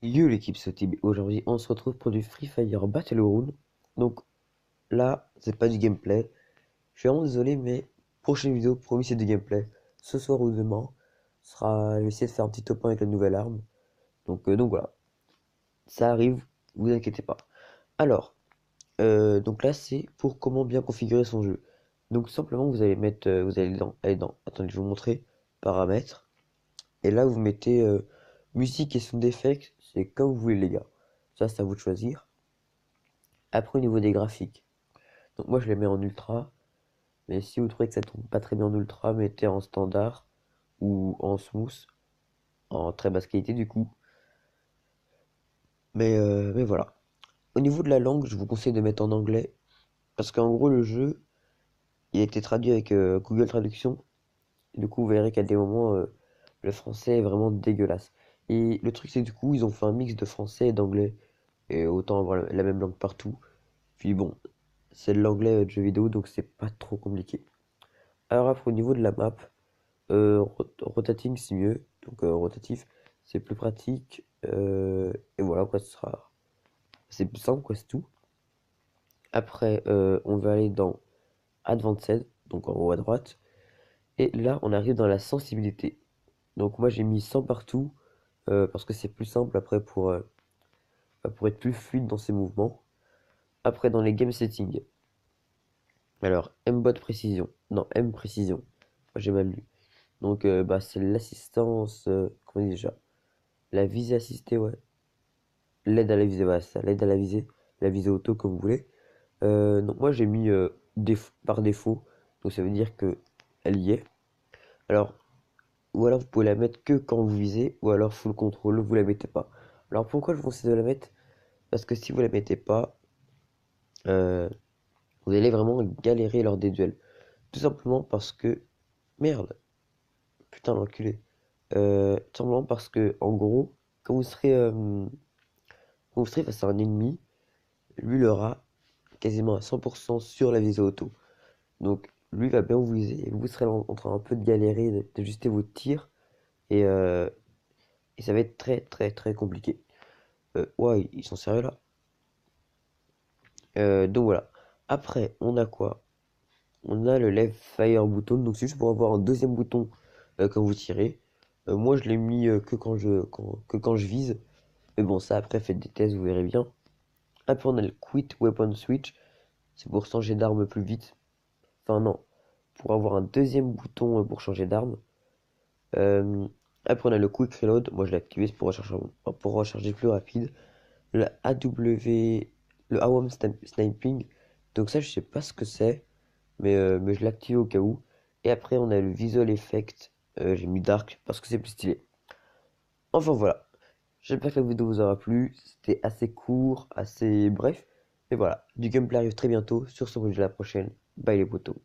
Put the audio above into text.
Yo l'équipe Sotib, aujourd'hui on se retrouve pour du Free Fire Battle Round. Donc là, c'est pas du gameplay. Je suis vraiment désolé, mais prochaine vidéo, promis c'est du gameplay. Ce soir ou demain, je vais essayer de faire un petit top 1 avec la nouvelle arme. Donc voilà, ça arrive, vous inquiétez pas. Alors, donc là c'est pour comment bien configurer son jeu. Donc simplement vous allez mettre, vous allez attendez je vais vous montrer, paramètres. Et là vous mettez musique et sound effects, c'est comme vous voulez les gars. Ça c'est à vous de choisir. Après, au niveau des graphiques, donc moi je les mets en ultra, mais si vous trouvez que ça tourne pas très bien en ultra, mettez en standard ou en smooth, en très basse qualité du coup. Mais voilà. Au niveau de la langue, je vous conseille de mettre en anglais, parce qu'en gros le jeu, il a été traduit avec Google Traduction. Du coup, vous verrez qu'à des moments, le français est vraiment dégueulasse. Et le truc, c'est que du coup, ils ont fait un mix de français et d'anglais, et autant avoir la même langue partout. Puis bon, c'est de l'anglais de jeu vidéo, donc c'est pas trop compliqué. Alors après, au niveau de la map, rotating c'est mieux, donc rotatif c'est plus pratique, et voilà quoi, c'est plus simple quoi, c'est tout. Après, on va aller dans Advanced, donc en haut à droite, et là on arrive dans la sensibilité. Donc moi j'ai mis 100 partout, parce que c'est plus simple après pour être plus fluide dans ses mouvements. Après dans les game settings, alors M-bot précision, non M précision, moi j'ai mal lu. Donc bah c'est l'assistance, comment on dit déjà? La visée assistée, ouais. L'aide à la visée, voilà, c'est ça, l'aide à la visée auto comme vous voulez. Donc moi j'ai mis par défaut, donc ça veut dire que elle y est. Alors, ou alors vous pouvez la mettre que quand vous visez, ou alors full contrôle, vous la mettez pas. Alors pourquoi je vous conseille de la mettre? Parce que si vous la mettez pas, euh, vous allez vraiment galérer lors des duels. Tout simplement parce que, merde, putain l'enculé. Tout simplement parce que, en gros, quand vous serez face à un ennemi, lui il aura quasiment à 100% sur la visée auto. Donc lui va bien vous viser et vous serez en train un peu de galérer, d'ajuster vos tirs et, euh, et ça va être très très très compliqué. Ouais, ils sont sérieux là. Donc voilà. Après, on a quoi? On a le left fire button, donc c'est juste pour avoir un deuxième bouton quand vous tirez. Moi je l'ai mis que quand je vise. Mais bon, ça après faites des tests, vous verrez bien. Après on a le quit weapon switch, c'est pour changer d'arme plus vite. Enfin non, pour avoir un deuxième bouton pour changer d'arme. Euh, Après, on a le Quick Reload. Moi, je l'ai activé pour recharger plus rapide. Le AW, le AWM Sniping. Donc ça, je sais pas ce que c'est, mais je l'ai activé au cas où. Et après, on a le Visual Effect. J'ai mis Dark parce que c'est plus stylé. Enfin voilà. J'espère que la vidéo vous aura plu. C'était assez court, assez bref. Mais voilà, du gameplay arrive très bientôt. Sur ce, on se dit à la prochaine. Bye les potos.